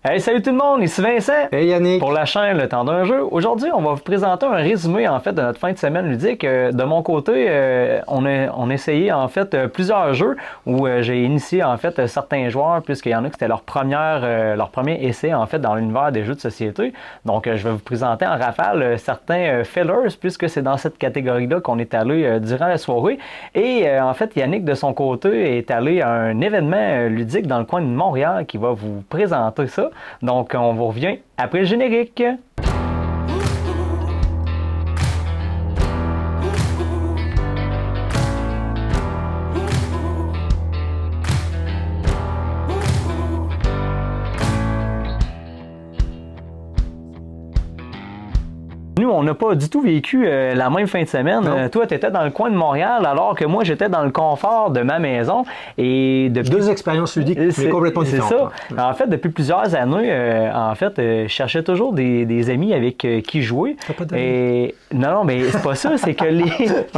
Hey, salut tout le monde, ici Vincent. Hey Yannick. Pour la chaîne Le Temps d'un jeu. Aujourd'hui, on va vous présenter un résumé en fait de notre fin de semaine ludique. De mon côté, on a essayé en fait plusieurs jeux où j'ai initié en fait certains joueurs puisqu'il y en a qui c'était leur premier essai en fait dans l'univers des jeux de société. Donc, je vais vous présenter en rafale certains fillers puisque c'est dans cette catégorie-là qu'on est allé durant la soirée. Et en fait, Yannick de son côté est allé à un événement ludique dans le coin de Montréal qui va vous présenter ça. Donc, on vous revient après le générique. Nous, on n'a pas du tout vécu la même fin de semaine. Toi, tu étais dans le coin de Montréal, alors que moi, j'étais dans le confort de ma maison. Et depuis... Deux expériences ludiques, mais complètement différentes. C'est ça. En fait, depuis plusieurs années, je cherchais toujours des amis avec qui jouer. T'as pas d'amis? Et... Non, mais c'est pas ça. C'est que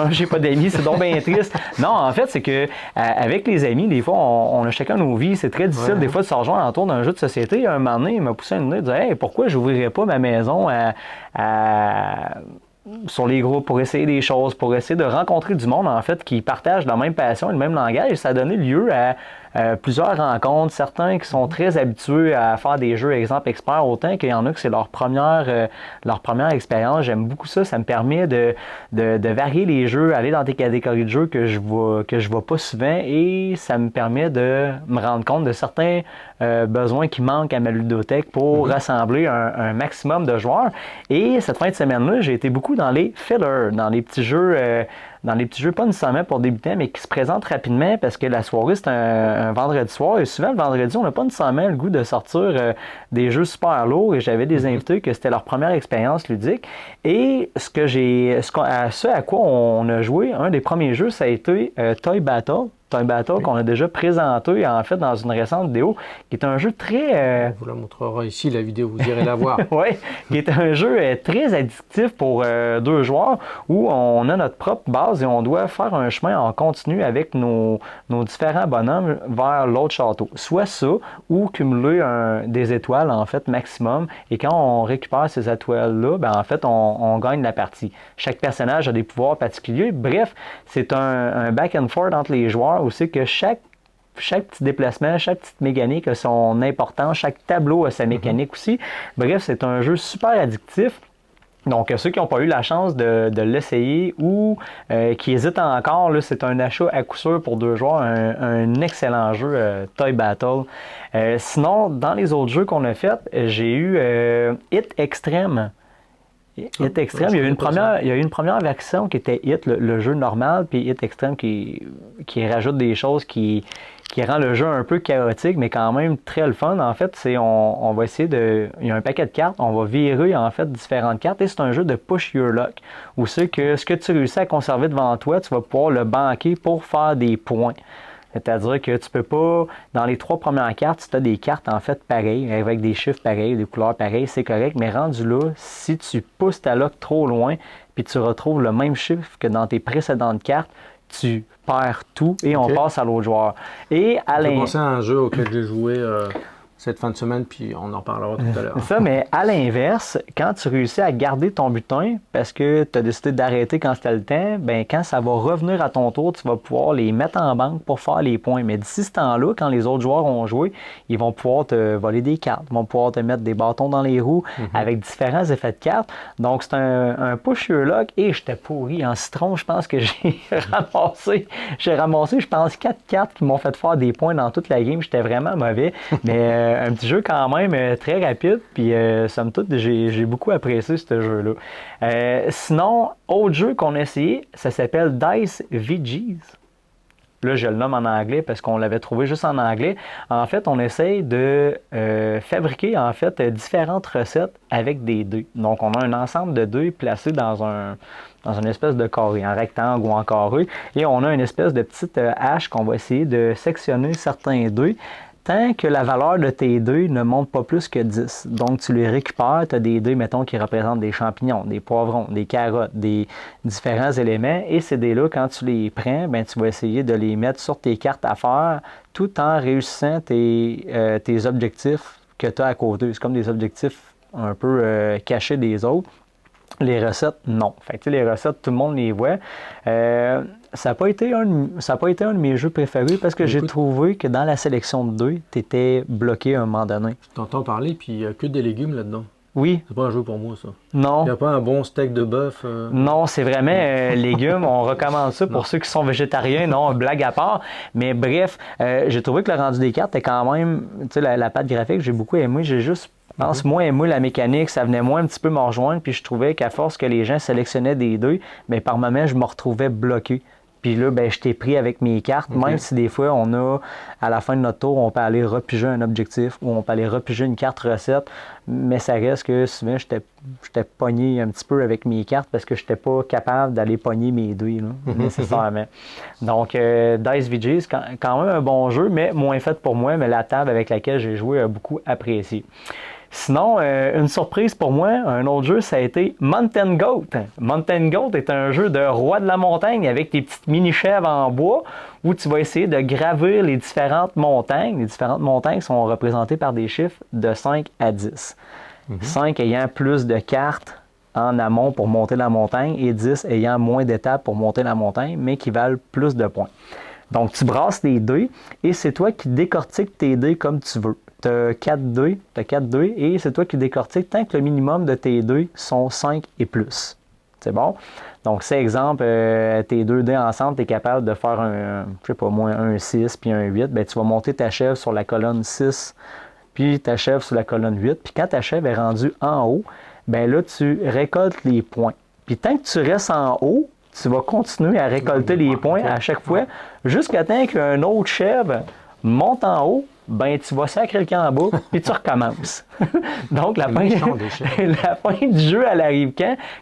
j'ai pas d'amis, c'est donc bien triste. Non, en fait, c'est que avec les amis, des fois, on a chacun nos vies. C'est très difficile, des fois, de se rejoindre autour d'un jeu de société. Un moment donné, il m'a poussé une idée de dire « Hey, pourquoi je n'ouvrirais pas ma maison sur les groupes pour essayer des choses, pour essayer de rencontrer du monde en fait qui partagent la même passion et le même langage. Et ça a donné lieu à plusieurs rencontres, certains qui sont très habitués à faire des jeux exemple expert, autant qu'il y en a que c'est leur première expérience. J'aime beaucoup ça, ça me permet de varier les jeux, aller dans des catégories de jeux que je vois pas souvent et ça me permet de me rendre compte de certains besoins qui manquent à ma ludothèque pour rassembler un maximum de joueurs. Et cette fin de semaine-là, j'ai été beaucoup dans les fillers, dans les petits jeux pas nécessairement pour débutants, mais qui se présentent rapidement parce que la soirée, c'est un vendredi soir. Et souvent, le vendredi, on n'a pas nécessairement le goût de sortir des jeux super lourds. Et j'avais des invités que c'était leur première expérience ludique. Et ce à quoi on a joué, un des premiers jeux, ça a été Toy Battle. Toy Battle qu'on a déjà présenté en fait dans une récente vidéo, qui est un jeu très... On vous la montrera ici, la vidéo, vous irez la voir. Oui, qui est un jeu très addictif pour deux joueurs où on a notre propre base et on doit faire un chemin en continu avec nos différents bonhommes vers l'autre château. Soit ça ou cumuler des étoiles en fait maximum et quand on récupère ces étoiles-là, ben, en fait on gagne la partie. Chaque personnage a des pouvoirs particuliers. Bref, c'est un back and forth entre les joueurs où c'est que chaque petit déplacement, chaque petite mécanique a son importance, chaque tableau a sa mécanique aussi. Bref, c'est un jeu super addictif. Donc, ceux qui n'ont pas eu la chance de l'essayer ou qui hésitent encore, là, c'est un achat à coup sûr pour deux joueurs, un excellent jeu, Toy Battle. Sinon, dans les autres jeux qu'on a fait, j'ai eu Hit Extreme. Hit Extreme, il y a eu une première version qui était Hit, le jeu normal, puis Hit Extreme qui rajoute des choses qui rend le jeu un peu chaotique, mais quand même très le fun. En fait, on va essayer il y a un paquet de cartes, on va virer en fait différentes cartes et c'est un jeu de push your luck, où c'est que ce que tu réussis à conserver devant toi, tu vas pouvoir le banquer pour faire des points. C'est-à-dire que tu peux pas, dans les trois premières cartes, si tu as des cartes en fait pareilles, avec des chiffres pareils, des couleurs pareilles, c'est correct, mais rendu là, si tu pousses ta luck trop loin, puis tu retrouves le même chiffre que dans tes précédentes cartes, tu perds tout et on passe à l'autre joueur. Et à Je vais penser à un jeu auquel j'ai joué cette fin de semaine, puis on en parlera tout à l'heure. C'est ça, mais à l'inverse, quand tu réussis à garder ton butin parce que tu as décidé d'arrêter quand c'était le temps, ben quand ça va revenir à ton tour, tu vas pouvoir les mettre en banque pour faire les points. Mais d'ici ce temps-là, quand les autres joueurs ont joué, ils vont pouvoir te voler des cartes, ils vont pouvoir te mettre des bâtons dans les roues avec différents effets de cartes. Donc c'est un push your luck et j'étais pourri en citron. Je pense que j'ai ramassé, je pense 4 cartes qui m'ont fait faire des points dans toute la game. J'étais vraiment mauvais, mais un petit jeu quand même très rapide, puis somme toute, j'ai beaucoup apprécié ce jeu-là. Sinon, autre jeu qu'on a essayé, ça s'appelle Dice VGs. Là, je le nomme en anglais parce qu'on l'avait trouvé juste en anglais. En fait, on essaye de fabriquer en fait différentes recettes avec des dés. Donc, on a un ensemble de dés placés dans une espèce de carré, en rectangle ou en carré. Et on a une espèce de petite hache qu'on va essayer de sectionner certains dés tant que la valeur de tes dés ne monte pas plus que 10. Donc, tu les récupères, tu as des dés, mettons, qui représentent des champignons, des poivrons, des carottes, des différents éléments. Et ces dés-là, quand tu les prends, ben, tu vas essayer de les mettre sur tes cartes à faire tout en réussissant tes objectifs que tu as à côté. C'est comme des objectifs un peu cachés des autres. Les recettes, non. Fait que, les recettes, tout le monde les voit. Ça n'a pas été un de mes jeux préférés parce que j'ai trouvé que dans la sélection de 2, tu étais bloqué à un moment donné. Je t'entends parler, puis il n'y a que des légumes là-dedans. Oui. C'est pas un jeu pour moi, ça. Non. Il n'y a pas un bon steak de bœuf. Non, c'est vraiment légumes. On recommande ça pour ceux qui sont végétariens. Non, blague à part. Mais bref, j'ai trouvé que le rendu des cartes est quand même... Tu sais, la patte graphique, j'ai beaucoup aimé. J'ai juste, je pense, moins aimé la mécanique. Ça venait moins un petit peu me rejoindre. Puis je trouvais qu'à force que les gens sélectionnaient des dés, bien, par moment, je me retrouvais bloqué. Puis là, ben, je t'ai pris avec mes cartes, même si des fois, on a, à la fin de notre tour, on peut aller repiger un objectif ou on peut aller repiger une carte recette, mais ça reste que souvent, j'étais pogné un petit peu avec mes cartes parce que je n'étais pas capable d'aller pogner mes dés, là, nécessairement. Donc, Dice VG, c'est quand même un bon jeu, mais moins fait pour moi, mais la table avec laquelle j'ai joué a beaucoup apprécié. Sinon, une surprise pour moi, un autre jeu, ça a été Mountain Goat. Mountain Goat est un jeu de roi de la montagne avec des petites mini-chèvres en bois où tu vas essayer de gravir les différentes montagnes. Les différentes montagnes sont représentées par des chiffres de 5 à 10. 5 ayant plus de cartes en amont pour monter la montagne et 10 ayant moins d'étapes pour monter la montagne, mais qui valent plus de points. Donc, tu brasses les dés et c'est toi qui décortiques tes dés comme tu veux. Tu as 4 dés et c'est toi qui décortiques tant que le minimum de tes dés sont 5 et plus. C'est bon? Donc, c'est exemple, tes 2 dés ensemble, tu es capable de faire un 6 puis un 8. Bien, tu vas monter ta chèvre sur la colonne 6 puis ta chèvre sur la colonne 8. Puis quand ta chèvre est rendue en haut, bien là, tu récoltes les points. Puis tant que tu restes en haut, tu vas continuer à récolter les points à chaque fois jusqu'à temps qu'un autre chèvre monte en haut, ben tu vas sacrer le camp en bas, puis tu recommences. Donc, la fin du jeu, elle arrive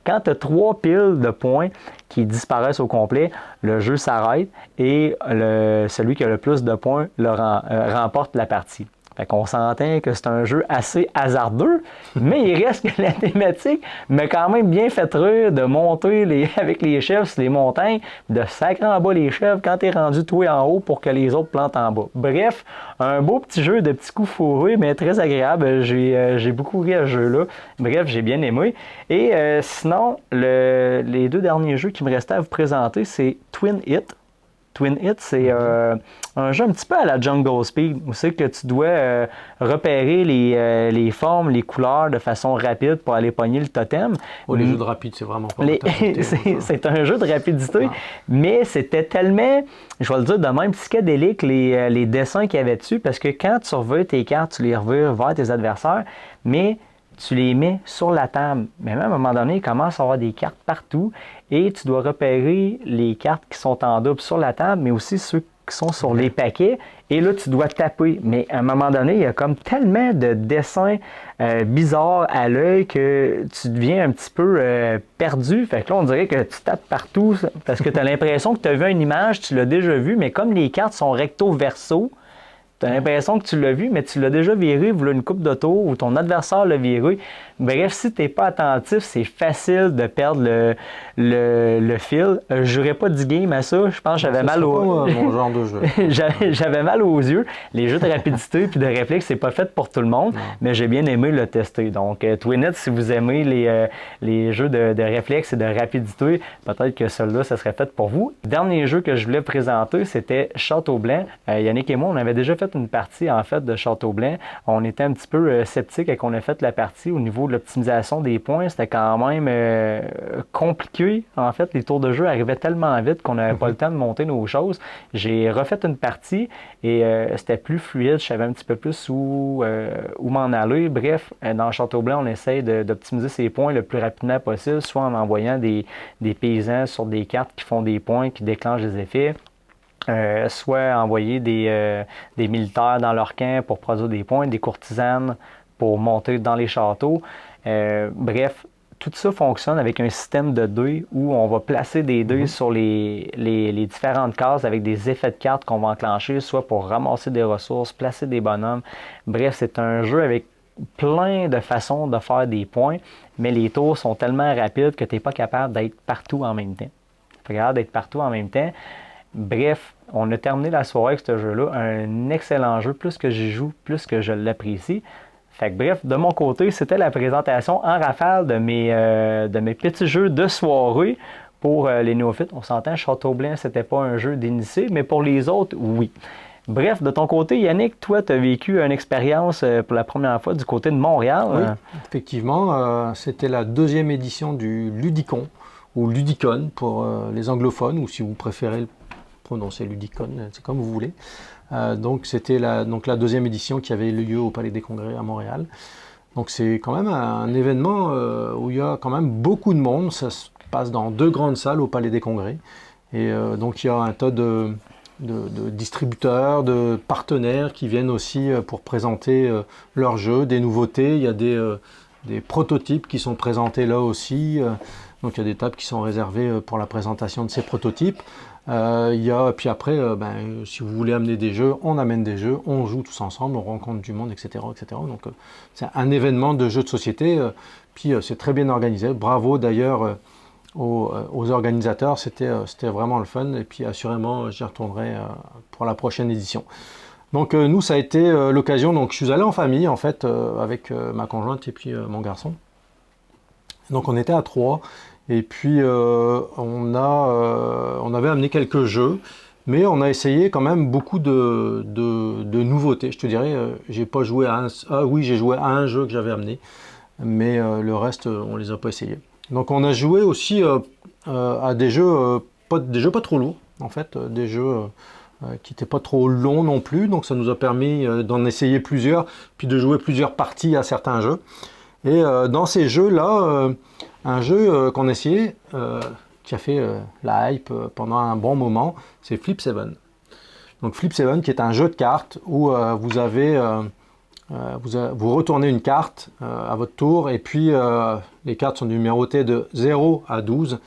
quand tu as 3 piles de points qui disparaissent au complet, le jeu s'arrête et celui qui a le plus de points remporte la partie. Fait qu'on s'entend que c'est un jeu assez hasardeux, mais il reste que la thématique m'a quand même bien fait rire de monter avec les chèvres sur les montagnes, de sacrer en bas les chèvres quand t'es rendu toi en haut pour que les autres plantent en bas. Bref, un beau petit jeu de petits coups fourrés, mais très agréable. J'ai beaucoup ri à ce jeu-là. Bref, j'ai bien aimé. Et sinon, les 2 derniers jeux qui me restaient à vous présenter, c'est Twin Hit. Twin Hit, c'est un jeu un petit peu à la Jungle Speed, où c'est que tu dois repérer les formes, les couleurs de façon rapide pour aller pogner le totem. Les jeux de rapide, c'est vraiment pas c'est un jeu de rapidité, mais c'était tellement, je vais le dire de même, psychédélique, les dessins qu'il y avait dessus, parce que quand tu revires tes cartes, tu les revires vers tes adversaires, mais tu les mets sur la table. Mais même à un moment donné, il commence à avoir des cartes partout et tu dois repérer les cartes qui sont en double sur la table, mais aussi ceux qui sont sur les paquets. Et là, tu dois taper. Mais à un moment donné, il y a comme tellement de dessins bizarres à l'œil que tu deviens un petit peu perdu. Fait que là, on dirait que tu tapes partout parce que tu as l'impression que tu as vu une image, tu l'as déjà vue, mais comme les cartes sont recto-verso, tu as l'impression que tu l'as vu, mais tu l'as déjà viré, voilà une coupe de tour, ou ton adversaire l'a viré. Bref, si tu n'es pas attentif, c'est facile de perdre le fil. Je jouerais pas du game à ça. Je pense que j'avais mal aux mon genre de jeu. J'avais mal aux yeux. Les jeux de rapidité puis de réflexe, c'est pas fait pour tout le monde, mais j'ai bien aimé le tester. Donc, Twin Hit, si vous aimez les jeux de réflexe et de rapidité, peut-être que celui-là, ça serait fait pour vous. Le dernier jeu que je voulais présenter, c'était Château Blanc. Yannick et moi, on avait déjà fait une partie, en fait, de Château Blanc. On était un petit peu sceptiques quand on a fait la partie au niveau de l'optimisation des points. C'était quand même compliqué. En fait, les tours de jeu arrivaient tellement vite qu'on n'avait pas le temps de monter nos choses. J'ai refait une partie et c'était plus fluide. Je savais un petit peu plus où m'en aller. Bref, dans Château Blanc, on essaye d'optimiser ses points le plus rapidement possible, soit en envoyant des paysans sur des cartes qui font des points, qui déclenchent des effets. Soit envoyer des militaires dans leur camp pour produire des points, des courtisanes pour monter dans les châteaux. Bref, tout ça fonctionne avec un système de dés où on va placer des dés sur les différentes cases avec des effets de cartes qu'on va enclencher, soit pour ramasser des ressources, placer des bonhommes. Bref, c'est un jeu avec plein de façons de faire des points, mais les tours sont tellement rapides que tu n'es pas capable d'être partout en même temps. Tu es capable d'être partout en même temps. Bref, on a terminé la soirée avec ce jeu-là. Un excellent jeu. Plus que j'y joue, plus que je l'apprécie. Fait que, bref, de mon côté, c'était la présentation en rafale de mes petits jeux de soirée pour les néophytes. On s'entend, Château Blanc, c'était pas un jeu d'initié, mais pour les autres, oui. Bref, de ton côté, Yannick, toi, tu as vécu une expérience pour la première fois du côté de Montréal. Oui, effectivement, c'était la 2e édition du Ludicon, ou Ludicon pour les anglophones, ou si vous préférez le prononcer Ludicon, c'est comme vous voulez. Donc c'était la 2e édition qui avait lieu au Palais des Congrès à Montréal. Donc c'est quand même un événement où il y a quand même beaucoup de monde. Ça se passe dans 2 grandes salles au Palais des Congrès. Et donc il y a un tas de distributeurs, de partenaires qui viennent aussi pour présenter leurs jeux, des nouveautés. Il y a des prototypes qui sont présentés là aussi. Donc il y a des tables qui sont réservées pour la présentation de ces prototypes. Puis après, si vous voulez amener des jeux, on amène des jeux, on joue tous ensemble, on rencontre du monde, etc. etc. Donc c'est un événement de jeux de société, puis c'est très bien organisé. Bravo d'ailleurs aux organisateurs, c'était vraiment le fun, et puis assurément j'y retournerai pour la prochaine édition. Donc nous, ça a été l'occasion, donc je suis allé en famille en fait, avec ma conjointe et puis mon garçon. Donc on était à 3. Et puis on avait amené quelques jeux, mais on a essayé quand même beaucoup de nouveautés. Je te dirais, j'ai pas joué à j'ai joué à un jeu que j'avais amené, mais le reste, on les a pas essayés. Donc on a joué aussi à des jeux pas trop lourds, en fait, des jeux qui n'étaient pas trop longs non plus. Donc ça nous a permis d'en essayer plusieurs, puis de jouer plusieurs parties à certains jeux. Et dans ces jeux-là, un jeu qu'on a essayé, qui a fait la hype pendant un bon moment, c'est Flip 7. Donc Flip 7 qui est un jeu de cartes où vous retournez une carte à votre tour, et puis les cartes sont numérotées de 0 à 12,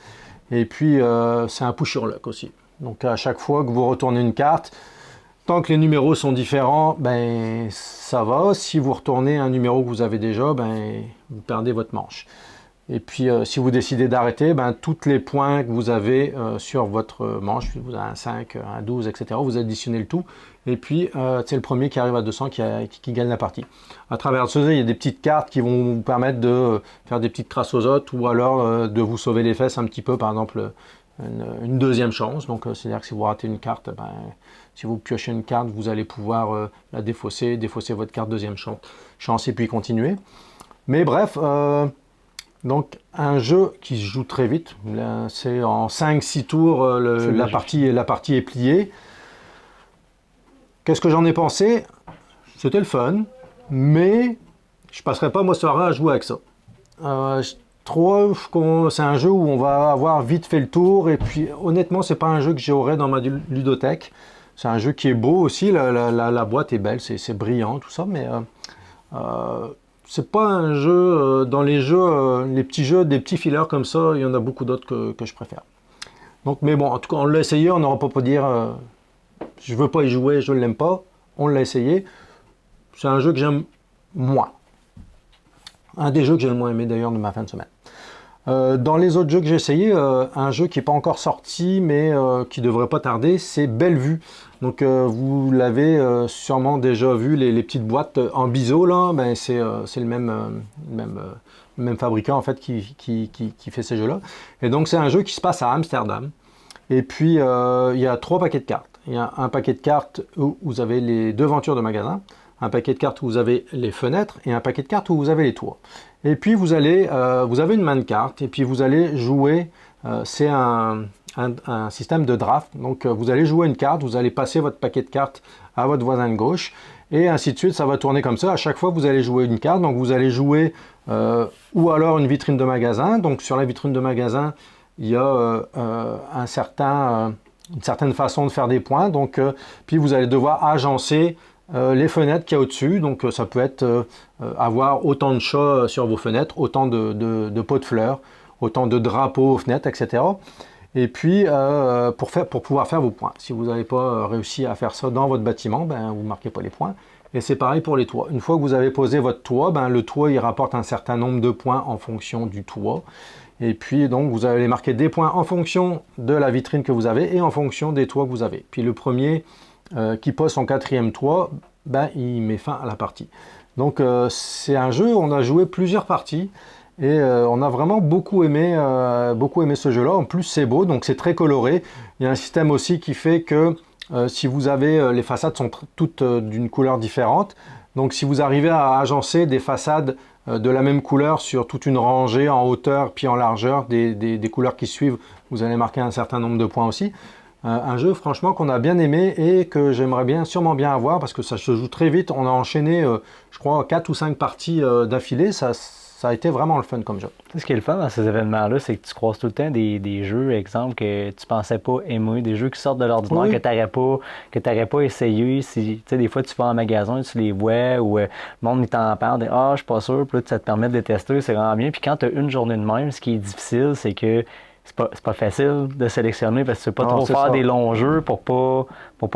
et puis c'est un push sur luck aussi. Donc à chaque fois que vous retournez une carte, tant que les numéros sont différents, ben ça va. Si vous retournez un numéro que vous avez déjà, ben vous perdez votre manche. Et puis si vous décidez d'arrêter, ben tous les points que vous avez sur votre manche, vous avez un 5, un 12, etc., vous additionnez le tout. Et puis c'est le premier qui arrive à 200 qui gagne la partie. À travers ce jeu, il y a des petites cartes qui vont vous permettre de faire des petites crasses aux autres, ou alors de vous sauver les fesses un petit peu, par exemple une deuxième chance. Donc c'est-à-dire que si vous ratez une carte, ben, si vous piochez une carte, vous allez pouvoir la défausser votre carte deuxième chance, et puis continuer. Mais bref, donc un jeu qui se joue très vite. C'est en 5-6 tours, la partie est pliée. Qu'est-ce que j'en ai pensé? C'était le fun, mais je ne passerai pas ma soirée à jouer avec ça. Je trouve que c'est un jeu où on va avoir vite fait le tour, et puis honnêtement, c'est pas un jeu que j'aurais dans ma ludothèque. C'est un jeu qui est beau aussi, la boîte est belle, c'est brillant, tout ça, mais c'est pas un jeu, dans les jeux, les petits jeux, des petits fillers comme ça, il y en a beaucoup d'autres que je préfère. Donc, mais bon, en tout cas, on l'a essayé, on n'aura pas dire je veux pas y jouer, je ne l'aime pas. On l'a essayé. C'est un jeu que j'aime moins. Un des jeux que j'ai le moins aimé d'ailleurs de ma fin de semaine. Dans les autres jeux que j'ai essayé, un jeu qui n'est pas encore sorti, mais qui devrait pas tarder, c'est Bellevue. Donc vous l'avez sûrement déjà vu, les petites boîtes en biseau là, ben, c'est le même fabricant en fait qui fait ces jeux-là. Et donc c'est un jeu qui se passe à Amsterdam. Et puis il y a 3 paquets de cartes. Il y a un paquet de cartes où vous avez les devantures de magasin, un paquet de cartes où vous avez les fenêtres, et un paquet de cartes où vous avez les toits. Et puis vous avez une main de cartes, et puis vous allez jouer, c'est un système de draft. Donc vous allez jouer une carte, vous allez passer votre paquet de cartes à votre voisin de gauche, et ainsi de suite, ça va tourner comme ça. À chaque fois, vous allez jouer une carte, donc vous allez jouer ou alors une vitrine de magasin. Donc sur la vitrine de magasin, il y a une certaine façon de faire des points. Donc, puis vous allez devoir agencer les fenêtres qu'il y a au-dessus. Donc ça peut être avoir autant de chats sur vos fenêtres, autant de pots de fleurs, autant de drapeaux aux fenêtres, etc. Et puis pour pouvoir faire vos points. Si vous n'avez pas réussi à faire ça dans votre bâtiment, ben, vous ne marquez pas les points. Et c'est pareil pour les toits. Une fois que vous avez posé votre toit, ben, le toit il rapporte un certain nombre de points en fonction du toit. Et puis donc vous allez marquer des points en fonction de la vitrine que vous avez et en fonction des toits que vous avez. Puis le premier qui pose son 4e toit, ben, il met fin à la partie. Donc c'est un jeu, on a joué plusieurs parties et on a vraiment beaucoup aimé ce jeu-là. En plus c'est beau, donc c'est très coloré. Il y a un système aussi qui fait que si vous avez, les façades sont toutes d'une couleur différente. Donc si vous arrivez à agencer des façades de la même couleur sur toute une rangée en hauteur puis en largeur, des couleurs qui suivent, vous allez marquer un certain nombre de points aussi. Un jeu franchement qu'on a bien aimé et que j'aimerais sûrement bien avoir parce que ça se joue très vite. On a enchaîné, je crois, 4 ou 5 parties d'affilée. Ça a été vraiment le fun comme jeu. Ce qui est le fun dans ces événements-là, c'est que tu croises tout le temps des jeux, exemple, que tu pensais pas aimer, des jeux qui sortent de l'ordinaire, Oui. que t'aurais pas essayé. Si, tu sais, des fois, tu vas en magasin, tu les vois, ou le monde, il t'en parle, ah, je suis pas sûr, puis là, ça te permet de les tester, c'est vraiment bien. Puis quand tu as une journée de même, ce qui est difficile, c'est que c'est pas facile de sélectionner parce que tu peux pas Non, trop c'est faire ça. des longs jeux pour pas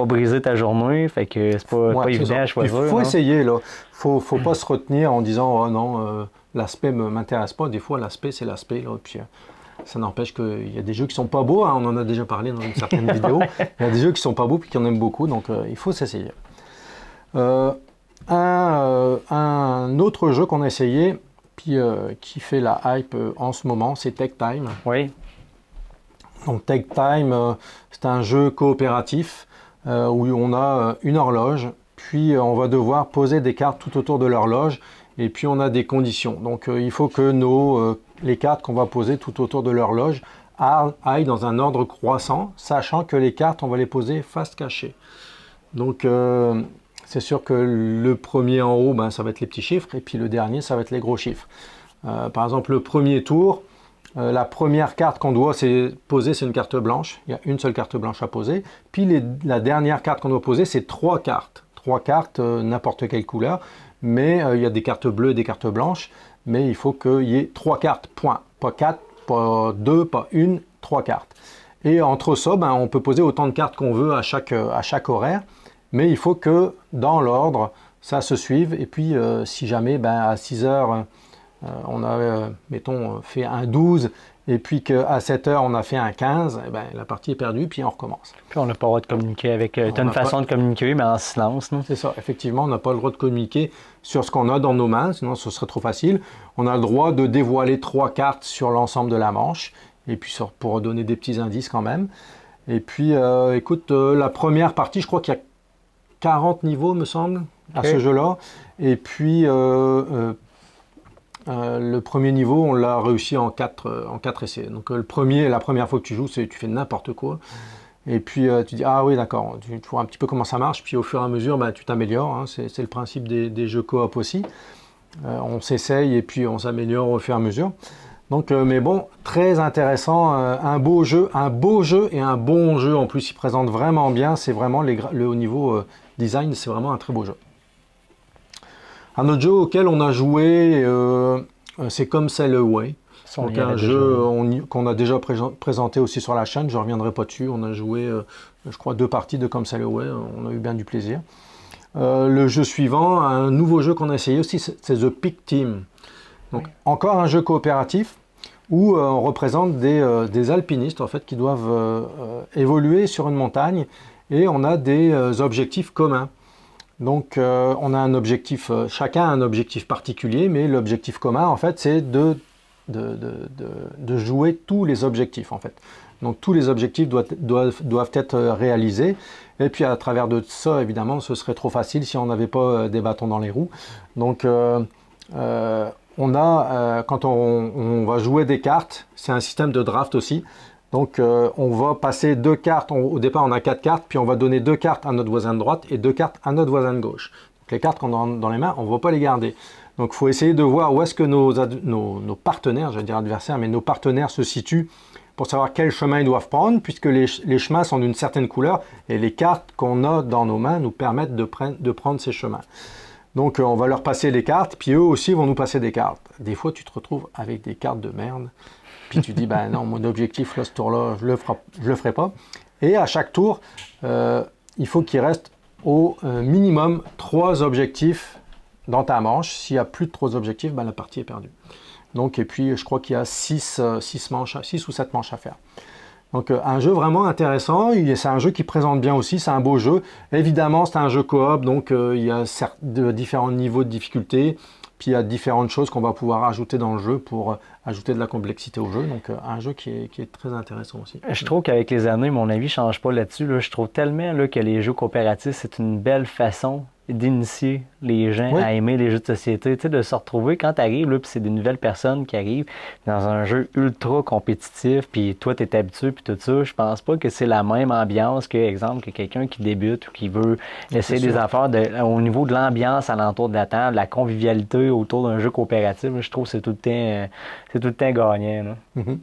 briser ta journée. Fait que c'est pas Ouais, c'est évident ça. à choisir. Il faut non? essayer, là. Faut pas se retenir en disant, oh non, l'aspect ne m'intéresse pas. Des fois, l'aspect, c'est l'aspect, là. Puis, ça n'empêche qu'il y a des jeux qui sont pas beaux, hein. On en a déjà parlé dans une certaine vidéo. Il y a des jeux qui sont pas beaux puis qu'on aime beaucoup, donc il faut s'essayer. Un autre jeu qu'on a essayé, puis qui fait la hype en ce moment, c'est Take Time. Oui. Donc Take Time, c'est un jeu coopératif où on a une horloge, puis on va devoir poser des cartes tout autour de l'horloge, et puis on a des conditions. Donc il faut que les cartes qu'on va poser tout autour de l'horloge aillent dans un ordre croissant, sachant que les cartes, on va les poser face cachée. Donc c'est sûr que le premier en haut, ben, ça va être les petits chiffres, et puis le dernier, ça va être les gros chiffres. Par exemple, le premier tour, la première carte qu'on doit poser, c'est une carte blanche. Il y a une seule carte blanche à poser. Puis la dernière carte qu'on doit poser, c'est 3 cartes. 3 cartes, n'importe quelle couleur. Mais il y a des cartes bleues et des cartes blanches. Mais il faut qu'il y ait 3 cartes, point. Pas 4, pas 2, pas 1, 3 cartes. Et entre ça, ben, on peut poser autant de cartes qu'on veut à chaque horaire. Mais il faut que, dans l'ordre, ça se suive. Et puis, si jamais, ben, à 6 heures... on a, mettons, fait un 12 et puis qu'à 7 heures on a fait un 15, et ben, la partie est perdue, puis on recommence. Puis on n'a pas le droit de communiquer avec. Tu as une façon de communiquer, mais en silence. Non? C'est ça, effectivement, on n'a pas le droit de communiquer sur ce qu'on a dans nos mains, sinon ce serait trop facile. On a le droit de dévoiler 3 cartes sur l'ensemble de la manche, et puis pour donner des petits indices quand même. Et puis, écoute, la première partie, je crois qu'il y a 40 niveaux, me semble, à ce jeu-là. Et puis, le premier niveau, on l'a réussi en 4 essais. Donc la première fois que tu joues, tu fais n'importe quoi. Et puis tu dis, ah oui, d'accord, tu vois un petit peu comment ça marche. Puis au fur et à mesure, tu t'améliores. Hein. C'est le principe des jeux coop aussi. On s'essaye et puis on s'améliore au fur et à mesure. Donc, mais bon, très intéressant. Un beau jeu et un bon jeu. En plus, il présente vraiment bien. C'est vraiment au niveau design, c'est vraiment un très beau jeu. Un autre jeu auquel on a joué, c'est Come Sail Away. Donc un jeu qu'on a déjà présenté aussi sur la chaîne, je ne reviendrai pas dessus. On a joué, je crois, 2 parties de Come Sail Away, on a eu bien du plaisir. Le jeu suivant, un nouveau jeu qu'on a essayé aussi, c'est The Peak Team. Donc encore un jeu coopératif où on représente des alpinistes en fait, qui doivent évoluer sur une montagne et on a des objectifs communs. Donc on a un objectif, chacun a un objectif particulier, mais l'objectif commun en fait c'est de jouer tous les objectifs en fait. Donc tous les objectifs doivent être réalisés. Et puis à travers de ça, évidemment, ce serait trop facile si on n'avait pas des bâtons dans les roues. Donc quand on va jouer des cartes, c'est un système de draft aussi. Donc on va passer 2 cartes, au départ on a 4 cartes, puis on va donner 2 cartes à notre voisin de droite et 2 cartes à notre voisin de gauche. Donc, les cartes qu'on a dans les mains, on ne va pas les garder. Donc il faut essayer de voir où est-ce que nos partenaires, j'allais dire adversaires, mais nos partenaires se situent pour savoir quel chemin ils doivent prendre, puisque les chemins sont d'une certaine couleur, et les cartes qu'on a dans nos mains nous permettent de prendre ces chemins. Donc on va leur passer les cartes, puis eux aussi vont nous passer des cartes. Des fois tu te retrouves avec des cartes de merde, puis tu dis, ben non, mon objectif, là, ce tour-là, je le ferai pas. Et à chaque tour, il faut qu'il reste au minimum 3 objectifs dans ta manche. S'il y a plus de 3 objectifs, ben, la partie est perdue. Donc, et puis, je crois qu'il y a 6 ou 7 manches à faire. Donc un jeu vraiment intéressant, c'est un jeu qui présente bien aussi, c'est un beau jeu. Évidemment, c'est un jeu coop, donc il y a différents niveaux de difficulté, puis il y a différentes choses qu'on va pouvoir ajouter dans le jeu pour ajouter de la complexité au jeu. Donc un jeu qui est très intéressant aussi. Je trouve qu'avec les années, mon avis ne change pas là-dessus. Là. Je trouve tellement là, que les jeux coopératifs, c'est une belle façon d'initier les gens Oui. à aimer les jeux de société, tu sais, de se retrouver quand tu arrives, puis c'est des nouvelles personnes qui arrivent dans un jeu ultra compétitif, puis toi, tu es habitué, puis tout ça. Je pense pas que c'est la même ambiance que, exemple, que quelqu'un qui débute ou qui veut essayer des affaires au niveau de l'ambiance alentour de la table, la convivialité autour d'un jeu coopératif. Je trouve que c'est tout le temps gagnant. Là. Mm-hmm.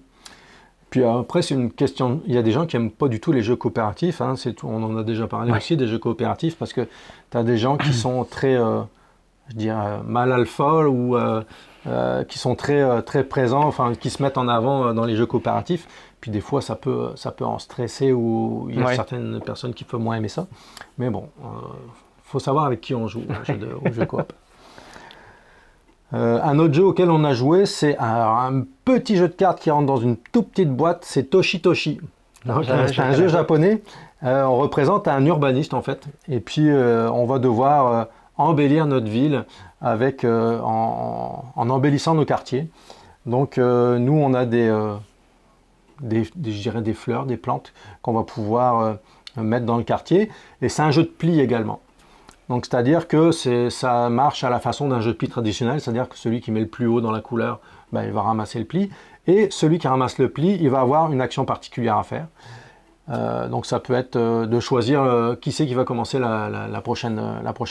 Puis après, c'est une question. Il y a des gens qui n'aiment pas du tout les jeux coopératifs. Hein, c'est tout. On en a déjà parlé aussi des jeux coopératifs parce que tu as des gens qui sont très, je dirais, mal alpha ou qui sont très présents, enfin, qui se mettent en avant dans les jeux coopératifs. Puis des fois, ça peut en stresser ou il y a certaines personnes qui peuvent moins aimer ça. Mais bon, faut savoir avec qui on joue au jeu coop. Un autre jeu auquel on a joué, c'est un petit jeu de cartes qui rentre dans une toute petite boîte, c'est Toshi Toshi. C'est un jeu japonais, on représente un urbaniste en fait, et puis on va devoir embellir notre ville avec, en embellissant nos quartiers. Donc nous on a je dirais des fleurs, des plantes qu'on va pouvoir mettre dans le quartier, et c'est un jeu de pli également. Donc c'est-à-dire que ça marche à la façon d'un jeu de pli traditionnel, c'est-à-dire que celui qui met le plus haut dans la couleur, ben, il va ramasser le pli, et celui qui ramasse le pli, il va avoir une action particulière à faire. Donc ça peut être de choisir qui c'est qui va commencer la prochaine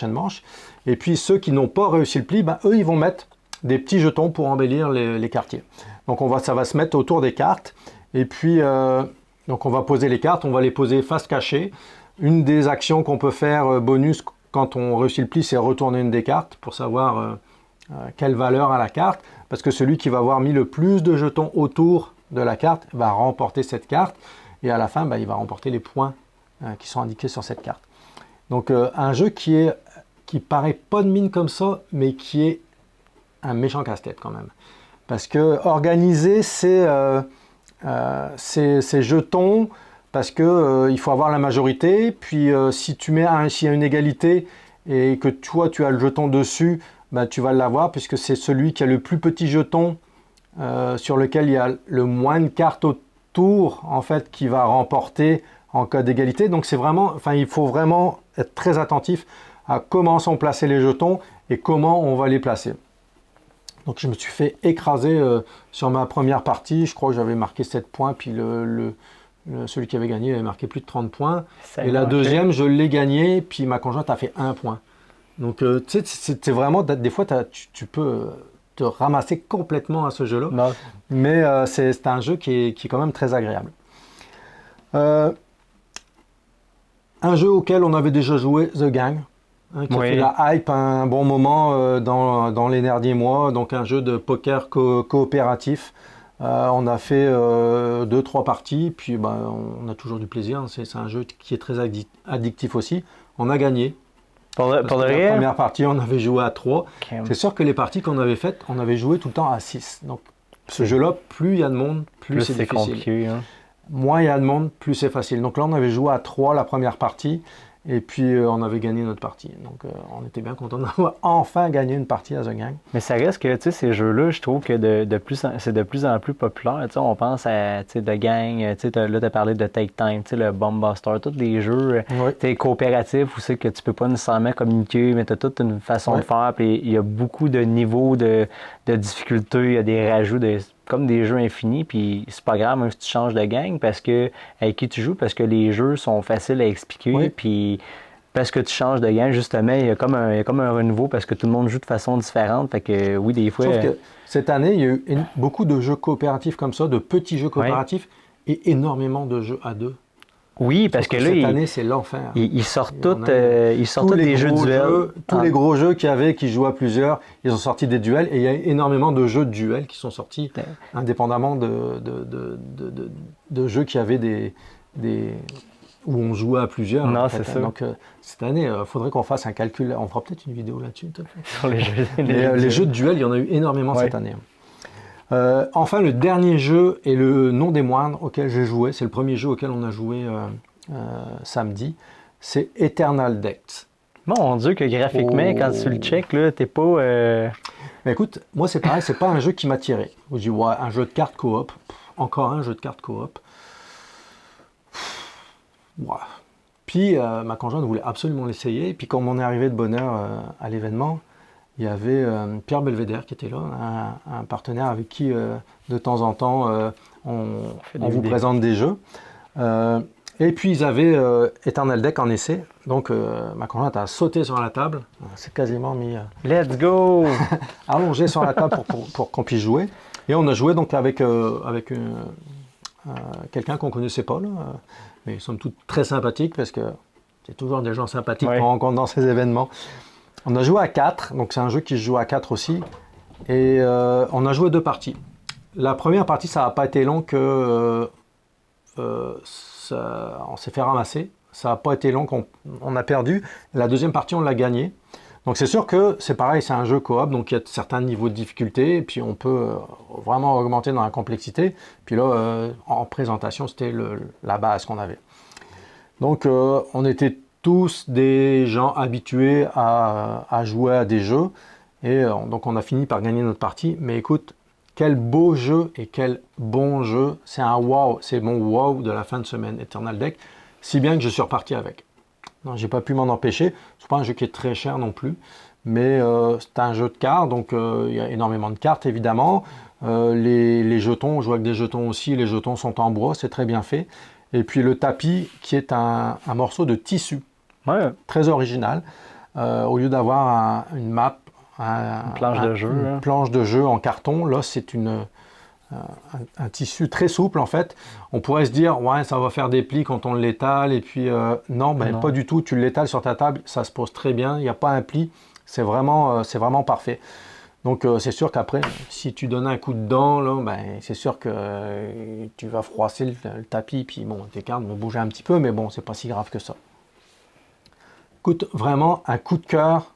manche. Et puis ceux qui n'ont pas réussi le pli, ben, eux ils vont mettre des petits jetons pour embellir les quartiers. Donc ça va se mettre autour des cartes, et puis donc on va poser les cartes, on va les poser face cachée. Une des actions qu'on peut faire bonus quand on réussit le pli, c'est retourner une des cartes pour savoir quelle valeur a la carte, parce que celui qui va avoir mis le plus de jetons autour de la carte va remporter cette carte, et à la fin, il va remporter les points qui sont indiqués sur cette carte. Donc un jeu qui paraît pas de mine comme ça, mais qui est un méchant casse-tête quand même. Parce que organiser ces jetons, parce que il faut avoir la majorité, puis s'il y a une égalité et que toi tu as le jeton dessus, tu vas l'avoir puisque c'est celui qui a le plus petit jeton sur lequel il y a le moins de cartes autour en fait qui va remporter en cas d'égalité. Donc il faut vraiment être très attentif à comment sont placés les jetons et comment on va les placer. Donc je me suis fait écraser sur ma première partie, je crois que j'avais marqué 7 points, puis celui qui avait gagné avait marqué plus de 30 points. Et la deuxième, je l'ai gagnée, puis ma conjointe a fait 1 point. Donc, tu sais, c'est vraiment, des fois, tu peux te ramasser complètement à ce jeu-là. Mais c'est un jeu qui est quand même très agréable. Un jeu auquel on avait déjà joué, The Gang, qui a fait la hype un bon moment dans les derniers mois. Donc, un jeu de poker coopératif. On a fait 2-3 parties, puis on a toujours du plaisir. C'est un jeu qui est très addictif aussi. On a gagné. Pour la rien? Première partie, on avait joué à 3. Okay. C'est sûr que les parties qu'on avait faites, on avait joué tout le temps à 6. Donc ce jeu-là, plus il y a de monde, plus c'est difficile. Compliqué, hein. Moins il y a de monde, plus c'est facile. Donc là, on avait joué à 3 la première partie. Et puis, on avait gagné notre partie. Donc, on était bien content d'avoir enfin gagné une partie à The Gang. Mais ça reste que, tu sais, ces jeux-là, je trouve que c'est de plus en plus populaire. Tu sais, on pense à, tu sais, The Gang, tu sais, là, tu as parlé de Take Time, tu sais, le Bomb Buster, tous les jeux coopératifs où c'est que tu peux pas nécessairement communiquer, mais tu as toute une façon de faire. Puis, il y a beaucoup de niveaux de difficulté, il y a des rajouts comme des jeux infinis, puis c'est pas grave même si tu changes de gang parce que avec qui tu joues, parce que les jeux sont faciles à expliquer, puis parce que tu changes de gang, justement, il y a comme un renouveau parce que tout le monde joue de façon différente, fait que oui, des fois... Sauf que cette année, il y a eu beaucoup de jeux coopératifs comme ça, de petits jeux coopératifs, et énormément de jeux à deux. Oui, parce que là, cette année, c'est l'enfer. Ils sortent tous des jeux duels. Tous les gros jeux qui jouent à plusieurs, ils ont sorti des duels. Et il y a énormément de jeux de duels qui sont sortis, indépendamment de jeux qui avaient où on jouait à plusieurs. Non, c'est ça. Donc, cette année, il faudrait qu'on fasse un calcul. On fera peut-être une vidéo là-dessus. Sur les jeux. Les jeux de duels, il y en a eu énormément cette année. Enfin, le dernier jeu et le non des moindres auquel j'ai joué, c'est le premier jeu auquel on a joué samedi, c'est Eternal Depths. Mon Dieu, que graphiquement, quand tu le check, là, t'es pas. Mais écoute, moi c'est pareil, c'est pas un jeu qui m'a tiré. Je dis, ouais, un jeu de cartes coop, encore un jeu de cartes coop. Ouais. Puis ma conjointe voulait absolument l'essayer. Et puis quand on est arrivé de bonne heure à l'événement, il y avait Pierre Belvédère qui était là, un partenaire avec qui de temps en temps on vous présente des jeux. Et puis ils avaient Eternal Deck en essai. Donc ma conjointe a sauté sur la table. C'est quasiment mis Let's go! allongé sur la table pour qu'on puisse jouer. Et on a joué donc avec quelqu'un qu'on ne connaissait pas, là, mais somme toute très sympathique parce que c'est toujours des gens sympathiques qu'on rencontre dans ces événements. On a joué à 4, donc c'est un jeu qui se joue à 4 aussi. Et on a joué 2 parties. La première partie, ça n'a pas été long que on s'est fait ramasser. Ça n'a pas été long qu'on a perdu. La deuxième partie, on l'a gagné. Donc c'est sûr que c'est pareil, c'est un jeu coop, donc il y a certains niveaux de difficulté, et puis on peut vraiment augmenter dans la complexité. Puis là, en présentation, c'était la base qu'on avait. Donc on était tous des gens habitués à jouer à des jeux, et donc on a fini par gagner notre partie. Mais écoute, quel beau jeu et quel bon jeu, c'est un wow, c'est mon wow de la fin de semaine, Eternal Deck, si bien que je suis reparti avec. Non, j'ai pas pu m'en empêcher. C'est pas un jeu qui est très cher non plus, mais c'est un jeu de cartes, donc il y a énormément de cartes évidemment. Les jetons, on joue avec des jetons aussi. Les jetons sont en bois, c'est très bien fait. Et puis le tapis, qui est un morceau de tissu, très original. Au lieu d'avoir une map, une planche de jeu en carton, là c'est un tissu très souple en fait. On pourrait se dire ouais, ça va faire des plis quand on l'étale, et puis non, pas du tout. Tu l'étales sur ta table, ça se pose très bien, il n'y a pas un pli, c'est vraiment parfait. Donc c'est sûr qu'après, si tu donnes un coup de dent, là, c'est sûr que tu vas froisser le tapis, puis bon, tes cartes vont bouger un petit peu, mais bon, c'est pas si grave que ça. Écoute, vraiment un coup de cœur.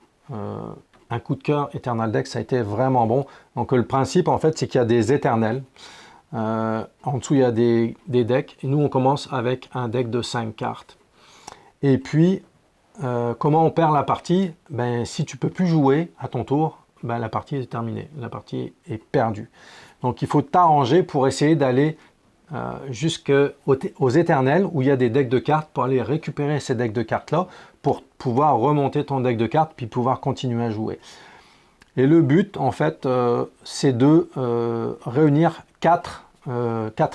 Un coup de cœur, Eternal Deck, ça a été vraiment bon. Donc le principe, en fait, c'est qu'il y a des éternels. En dessous, il y a des decks. Et nous, on commence avec un deck de 5 cartes. Et puis, comment on perd la partie? Si tu ne peux plus jouer à ton tour, la partie est terminée. La partie est perdue. Donc, il faut t'arranger pour essayer d'aller jusqu'aux éternels, où il y a des decks de cartes, pour aller récupérer ces decks de cartes-là, pour pouvoir remonter ton deck de cartes, puis pouvoir continuer à jouer. Et le but, en fait, c'est de réunir 4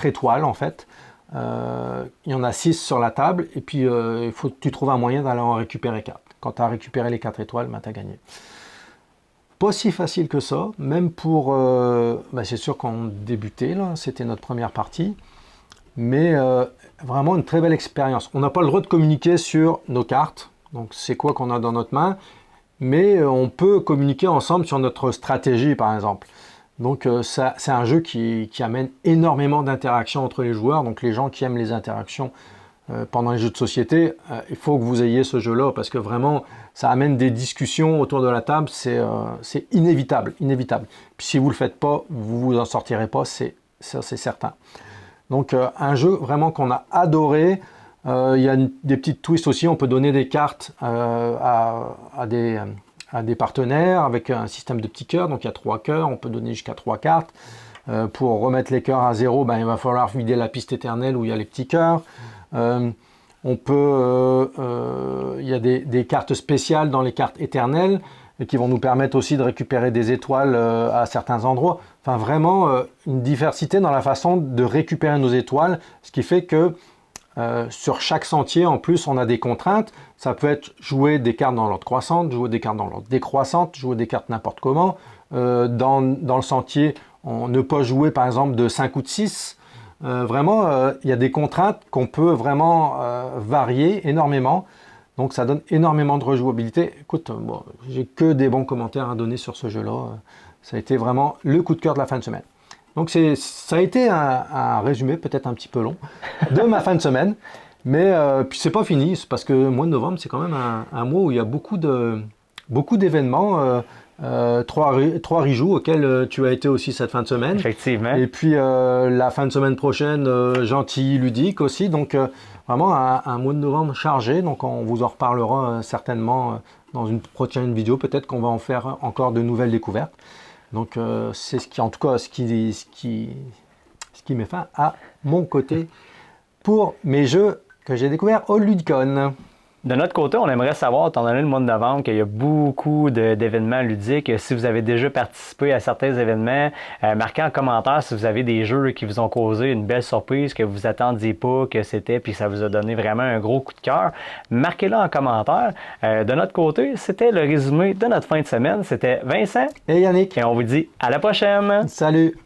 étoiles, en fait. Il y en a 6 sur la table, et puis il faut que tu trouves un moyen d'aller en récupérer 4. Quand tu as récupéré les 4 étoiles, tu as gagné. Pas si facile que ça, même pour... c'est sûr qu'on débutait, là, c'était notre première partie, mais vraiment une très belle expérience. On n'a pas le droit de communiquer sur nos cartes, donc c'est quoi qu'on a dans notre main, mais on peut communiquer ensemble sur notre stratégie, par exemple. Donc c'est un jeu qui amène énormément d'interactions entre les joueurs, donc les gens qui aiment les interactions pendant les jeux de société, il faut que vous ayez ce jeu-là, parce que vraiment, ça amène des discussions autour de la table, c'est inévitable. Puis si vous ne le faites pas, vous vous en sortirez pas, c'est certain. Donc un jeu vraiment qu'on a adoré. Il y a des petites twists aussi, on peut donner des cartes à des partenaires avec un système de petits cœurs, donc il y a 3 cœurs, on peut donner jusqu'à 3 cartes. Pour remettre les cœurs à 0, il va falloir vider la piste éternelle où il y a les petits cœurs. On peut, il y a des cartes spéciales dans les cartes éternelles qui vont nous permettre aussi de récupérer des étoiles à certains endroits. Enfin vraiment une diversité dans la façon de récupérer nos étoiles, ce qui fait que sur chaque sentier, en plus, on a des contraintes. Ça peut être jouer des cartes dans l'ordre croissante, jouer des cartes dans l'ordre décroissante, jouer des cartes n'importe comment. Dans le sentier, on ne peut pas jouer par exemple de 5 ou de 6. Vraiment, il y a des contraintes qu'on peut vraiment varier énormément. Donc ça donne énormément de rejouabilité. Écoute, j'ai que des bons commentaires à donner sur ce jeu-là. Ça a été vraiment le coup de cœur de la fin de semaine. Donc ça a été un résumé peut-être un petit peu long de ma fin de semaine. Mais puis c'est pas fini, parce que le mois de novembre, c'est quand même un mois où il y a beaucoup d'événements. trois rijoux auxquels tu as été aussi cette fin de semaine. Effectivement. Et puis la fin de semaine prochaine, Gentil Ludique aussi. Donc vraiment un mois de novembre chargé. Donc on vous en reparlera certainement dans une prochaine vidéo. Peut-être qu'on va en faire encore de nouvelles découvertes. Donc c'est ce qui, en tout cas, ce qui met fin à mon côté pour mes jeux que j'ai découverts au Ludicon. De notre côté, on aimerait savoir, étant donné le mois de novembre, qu'il y a beaucoup d'événements ludiques. Si vous avez déjà participé à certains événements, marquez en commentaire si vous avez des jeux qui vous ont causé une belle surprise, que vous attendiez pas que c'était, puis ça vous a donné vraiment un gros coup de cœur. Marquez-le en commentaire. De notre côté, c'était le résumé de notre fin de semaine. C'était Vincent Et Yannick. et on vous dit à la prochaine! Salut!